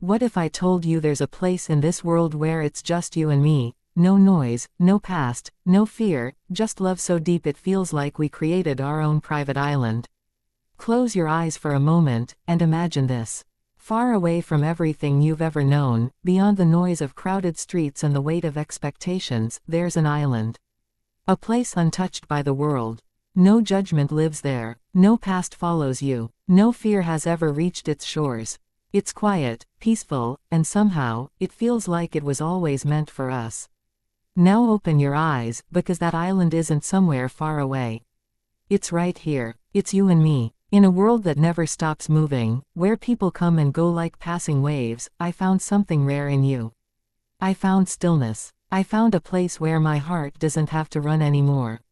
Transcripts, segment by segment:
What if I told you there's a place in this world where it's just you and me? No noise, no past, no fear, just love so deep it feels like we created our own private island. Close your eyes for a moment, and imagine this. Far away from everything you've ever known, beyond the noise of crowded streets and the weight of expectations, there's an island. A place untouched by the world. No judgment lives there, no past follows you, no fear has ever reached its shores. It's quiet, peaceful, and somehow, it feels like it was always meant for us. Now open your eyes, because that island isn't somewhere far away. It's right here. It's you and me. In a world that never stops moving, where people come and go like passing waves, I found something rare in you. I found stillness. I found a place where my heart doesn't have to run anymore.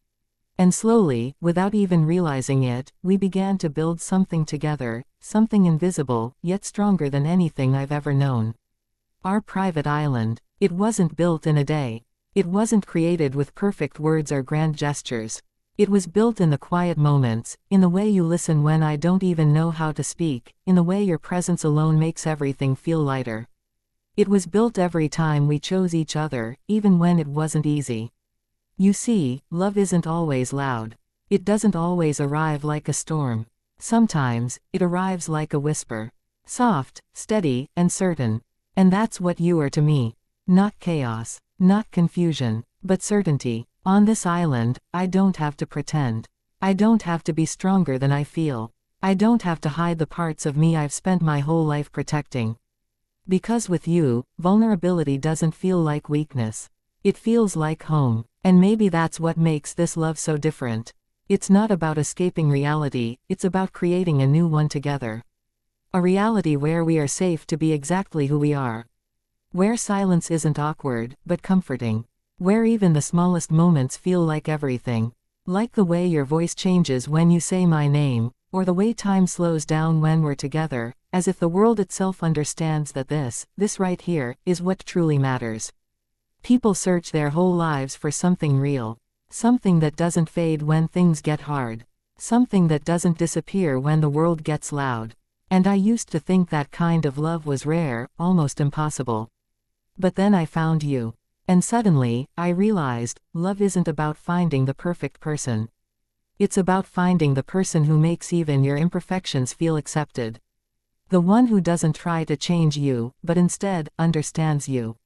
And slowly, without even realizing it, we began to build something together, something invisible, yet stronger than anything I've ever known. Our private island. It wasn't built in a day. It wasn't created with perfect words or grand gestures. It was built in the quiet moments, in the way you listen when I don't even know how to speak, in the way your presence alone makes everything feel lighter. It was built every time we chose each other, even when it wasn't easy. You see, love isn't always loud. It doesn't always arrive like a storm. Sometimes, it arrives like a whisper. Soft, steady, and certain. And that's what you are to me. Not chaos, not confusion, but certainty. On this island, I don't have to pretend. I don't have to be stronger than I feel. I don't have to hide the parts of me I've spent my whole life protecting. Because with you, vulnerability doesn't feel like weakness. It feels like home. And maybe that's what makes this love so different. It's not about escaping reality, it's about creating a new one together. A reality where we are safe to be exactly who we are. Where silence isn't awkward, but comforting. Where even the smallest moments feel like everything. Like the way your voice changes when you say my name, or the way time slows down when we're together, as if the world itself understands that this right here, is what truly matters. People search their whole lives for something real. Something that doesn't fade when things get hard. Something that doesn't disappear when the world gets loud. And I used to think that kind of love was rare, almost impossible. But then I found you. And suddenly, I realized, love isn't about finding the perfect person. It's about finding the person who makes even your imperfections feel accepted. The one who doesn't try to change you, but instead, understands you.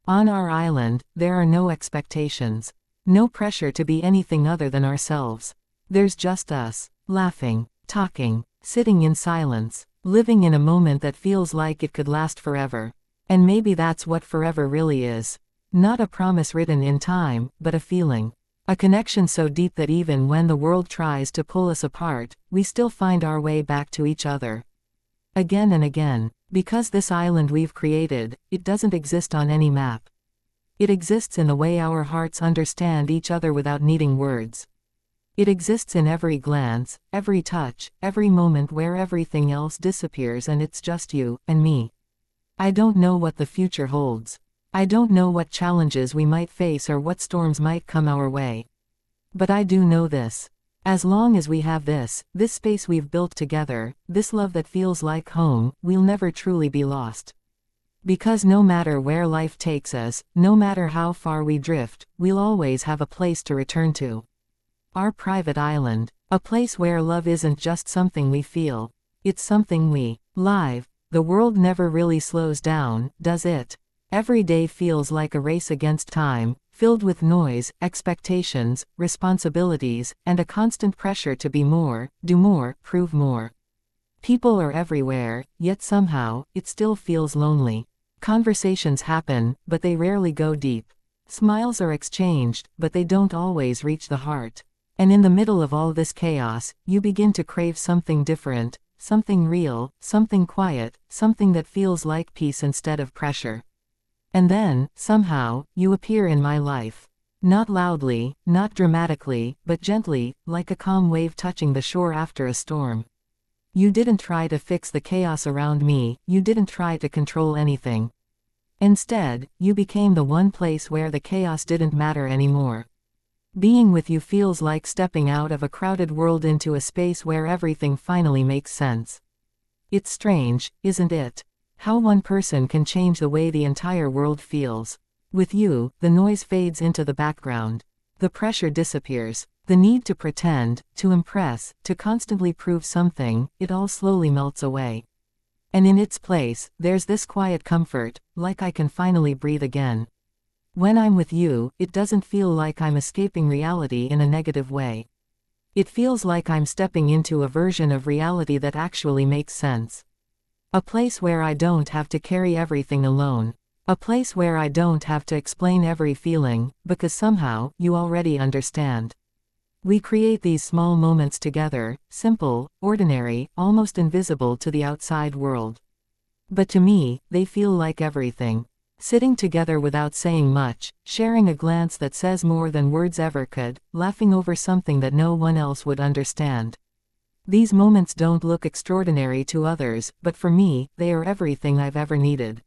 On our island, there are no expectations. No pressure to be anything other than ourselves. There's just us, laughing, talking, sitting in silence, living in a moment that feels like it could last forever. And maybe that's what forever really is. Not a promise written in time, but a feeling. A connection so deep that even when the world tries to pull us apart, we still find our way back to each other. Again and again. Because this island we've created, it doesn't exist on any map. It exists in the way our hearts understand each other without needing words. It exists in every glance, every touch, every moment where everything else disappears and it's just you and me. I don't know what the future holds. I don't know what challenges we might face or what storms might come our way. But I do know this. As long as we have this space we've built together, this love that feels like home, we'll never truly be lost. Because no matter where life takes us, no matter how far we drift, we'll always have a place to return to. Our private island. A place where love isn't just something we feel. It's something we live. The world never really slows down, does it? Every day feels like a race against time, filled with noise, expectations, responsibilities, and a constant pressure to be more, do more, prove more. People are everywhere, yet somehow, it still feels lonely. Conversations happen, but they rarely go deep. Smiles are exchanged, but they don't always reach the heart. And in the middle of all this chaos, you begin to crave something different, something real, something quiet, something that feels like peace instead of pressure. And then, somehow, you appear in my life. Not loudly, not dramatically, but gently, like a calm wave touching the shore after a storm. You didn't try to fix the chaos around me, you didn't try to control anything. Instead, you became the one place where the chaos didn't matter anymore. Being with you feels like stepping out of a crowded world into a space where everything finally makes sense. It's strange, isn't it? How one person can change the way the entire world feels. With you, the noise fades into the background. The pressure disappears. The need to pretend, to impress, to constantly prove something, it all slowly melts away. And in its place, there's this quiet comfort, like I can finally breathe again. When I'm with you, it doesn't feel like I'm escaping reality in a negative way. It feels like I'm stepping into a version of reality that actually makes sense. A place where I don't have to carry everything alone. A place where I don't have to explain every feeling, because somehow, you already understand. We create these small moments together, simple, ordinary, almost invisible to the outside world. But to me, they feel like everything. Sitting together without saying much, sharing a glance that says more than words ever could, laughing over something that no one else would understand. These moments don't look extraordinary to others, but for me, they are everything I've ever needed.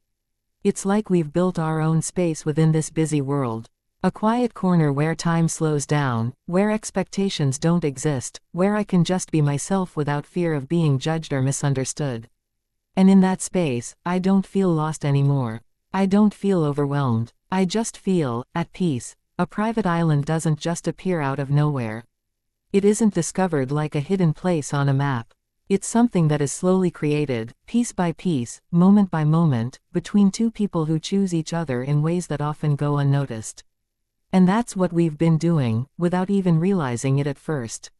It's like we've built our own space within this busy world. A quiet corner where time slows down, where expectations don't exist, where I can just be myself without fear of being judged or misunderstood. And in that space, I don't feel lost anymore. I don't feel overwhelmed. I just feel at peace. A private island doesn't just appear out of nowhere. It isn't discovered like a hidden place on a map. It's something that is slowly created, piece by piece, moment by moment, between two people who choose each other in ways that often go unnoticed. And that's what we've been doing, without even realizing it at first.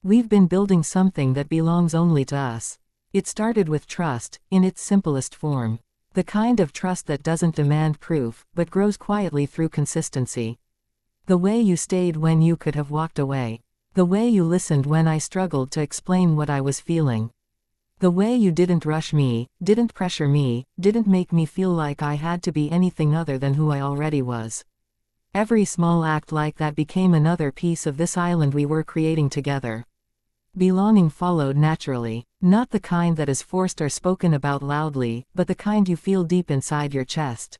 We've been building something that belongs only to us. It started with trust, in its simplest form. The kind of trust that doesn't demand proof, but grows quietly through consistency. The way you stayed when you could have walked away. The way you listened when I struggled to explain what I was feeling. The way you didn't rush me, didn't pressure me, didn't make me feel like I had to be anything other than who I already was. Every small act like that became another piece of this island we were creating together. Belonging followed naturally, not the kind that is forced or spoken about loudly, but the kind you feel deep inside your chest.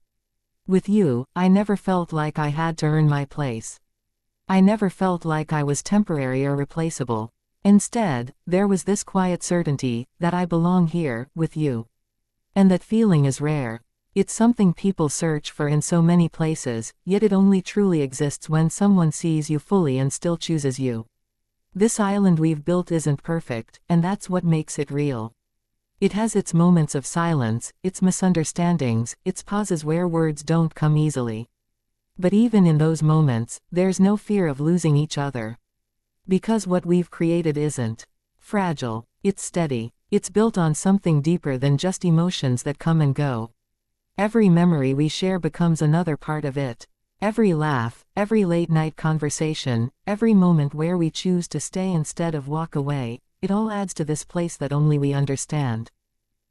With you, I never felt like I had to earn my place. I never felt like I was temporary or replaceable. Instead, there was this quiet certainty that I belong here, with you. And that feeling is rare. It's something people search for in so many places, yet it only truly exists when someone sees you fully and still chooses you. This island we've built isn't perfect, and that's what makes it real. It has its moments of silence, its misunderstandings, its pauses where words don't come easily. But even in those moments, there's no fear of losing each other. Because what we've created isn't fragile, it's steady. It's built on something deeper than just emotions that come and go. Every memory we share becomes another part of it. Every laugh, every late-night conversation, every moment where we choose to stay instead of walk away, it all adds to this place that only we understand.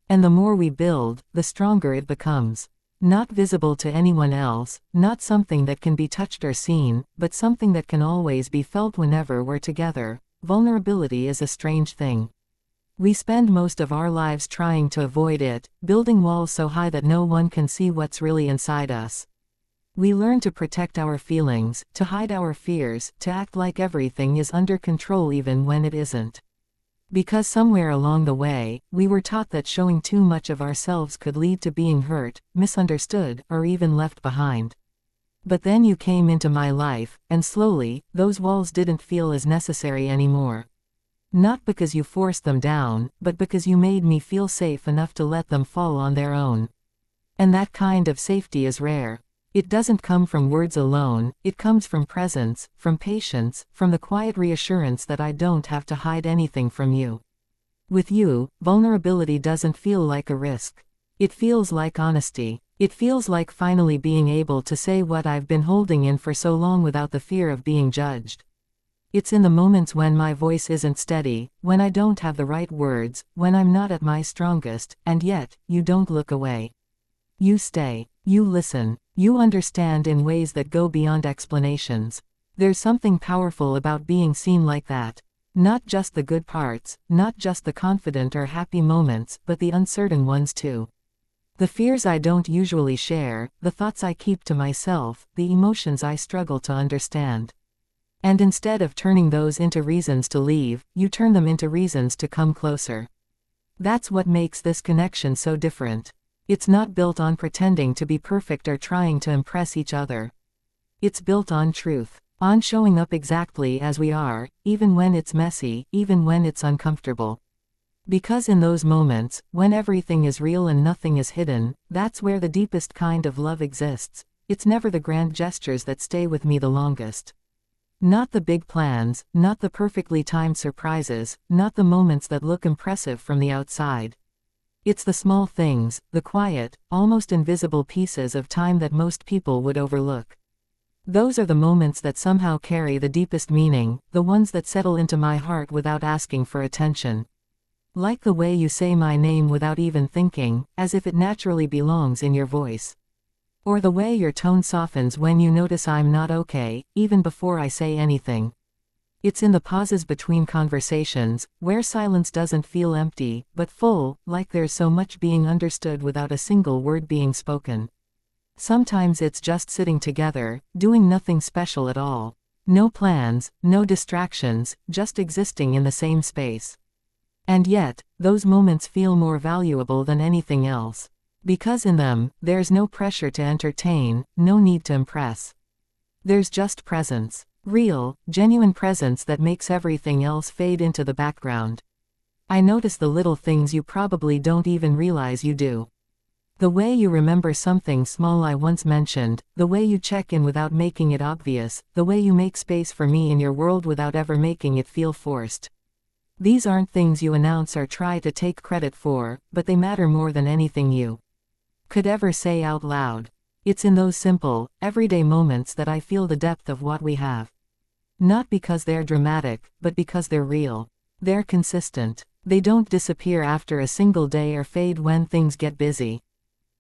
And the more we build, the stronger it becomes. Not visible to anyone else, not something that can be touched or seen, but something that can always be felt whenever we're together. Vulnerability is a strange thing. We spend most of our lives trying to avoid it, building walls so high that no one can see what's really inside us. We learn to protect our feelings, to hide our fears, to act like everything is under control even when it isn't. Because somewhere along the way, we were taught that showing too much of ourselves could lead to being hurt, misunderstood, or even left behind. But then you came into my life, and slowly, those walls didn't feel as necessary anymore. Not because you forced them down, but because you made me feel safe enough to let them fall on their own. And that kind of safety is rare. It doesn't come from words alone, it comes from presence, from patience, from the quiet reassurance that I don't have to hide anything from you. With you, vulnerability doesn't feel like a risk. It feels like honesty. It feels like finally being able to say what I've been holding in for so long without the fear of being judged. It's in the moments when my voice isn't steady, when I don't have the right words, when I'm not at my strongest, and yet, you don't look away. You stay. You listen. You understand in ways that go beyond explanations. There's something powerful about being seen like that. Not just the good parts, not just the confident or happy moments, but the uncertain ones too. The fears I don't usually share, the thoughts I keep to myself, the emotions I struggle to understand. And instead of turning those into reasons to leave, you turn them into reasons to come closer. That's what makes this connection so different. It's not built on pretending to be perfect or trying to impress each other. It's built on truth, on showing up exactly as we are, even when it's messy, even when it's uncomfortable. Because in those moments, when everything is real and nothing is hidden, that's where the deepest kind of love exists. It's never the grand gestures that stay with me the longest. Not the big plans, not the perfectly timed surprises, not the moments that look impressive from the outside. It's the small things, the quiet, almost invisible pieces of time that most people would overlook. Those are the moments that somehow carry the deepest meaning, the ones that settle into my heart without asking for attention. Like the way you say my name without even thinking, as if it naturally belongs in your voice. Or the way your tone softens when you notice I'm not okay, even before I say anything. It's in the pauses between conversations, where silence doesn't feel empty, but full, like there's so much being understood without a single word being spoken. Sometimes it's just sitting together, doing nothing special at all. No plans, no distractions, just existing in the same space. And yet, those moments feel more valuable than anything else. Because in them, there's no pressure to entertain, no need to impress. There's just presence. Real, genuine presence that makes everything else fade into the background. I notice the little things you probably don't even realize you do. The way you remember something small I once mentioned, the way you check in without making it obvious, the way you make space for me in your world without ever making it feel forced. These aren't things you announce or try to take credit for, but they matter more than anything you could ever say out loud. It's in those simple, everyday moments that I feel the depth of what we have. Not because they're dramatic, but because they're real. They're consistent. They don't disappear after a single day or fade when things get busy.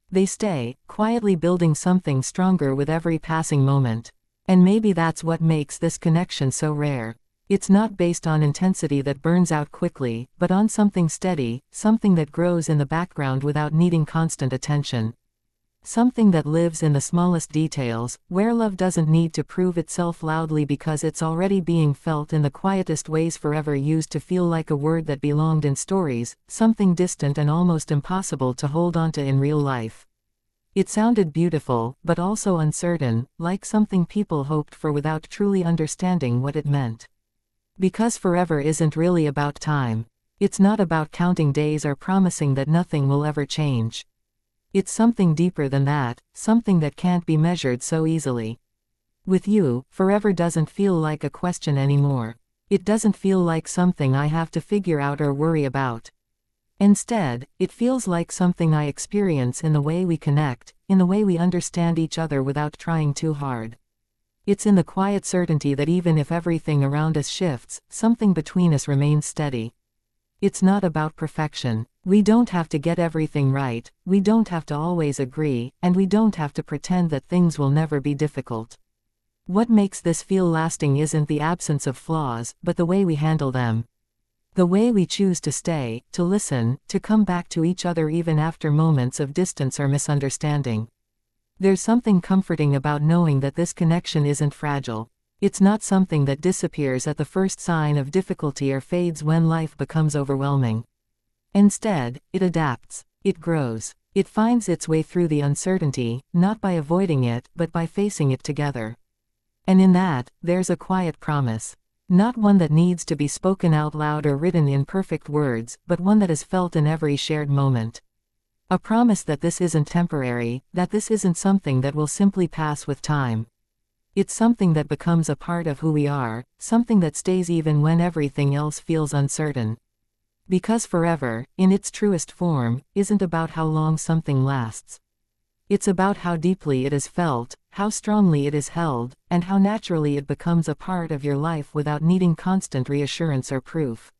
They stay, quietly building something stronger with every passing moment. And maybe that's what makes this connection so rare. It's not based on intensity that burns out quickly, but on something steady, something that grows in the background without needing constant attention. Something that lives in the smallest details, where love doesn't need to prove itself loudly because it's already being felt in the quietest ways forever used to feel like a word that belonged in stories, something distant and almost impossible to hold onto in real life. It sounded beautiful, but also uncertain, like something people hoped for without truly understanding what it meant. Because forever isn't really about time. It's not about counting days or promising that nothing will ever change. It's something deeper than that, something that can't be measured so easily. With you, forever doesn't feel like a question anymore. It doesn't feel like something I have to figure out or worry about. Instead, it feels like something I experience in the way we connect, in the way we understand each other without trying too hard. It's in the quiet certainty that even if everything around us shifts, something between us remains steady. It's not about perfection. We don't have to get everything right, we don't have to always agree, and we don't have to pretend that things will never be difficult. What makes this feel lasting isn't the absence of flaws, but the way we handle them. The way we choose to stay, to listen, to come back to each other even after moments of distance or misunderstanding. There's something comforting about knowing that this connection isn't fragile. It's not something that disappears at the first sign of difficulty or fades when life becomes overwhelming. Instead, it adapts, it grows, it finds its way through the uncertainty, not by avoiding it, but by facing it together. And in that, there's a quiet promise. Not one that needs to be spoken out loud or written in perfect words, but one that is felt in every shared moment. A promise that this isn't temporary, that this isn't something that will simply pass with time. It's something that becomes a part of who we are, something that stays even when everything else feels uncertain. Because forever, in its truest form, isn't about how long something lasts. It's about how deeply it is felt, how strongly it is held, and how naturally it becomes a part of your life without needing constant reassurance or proof.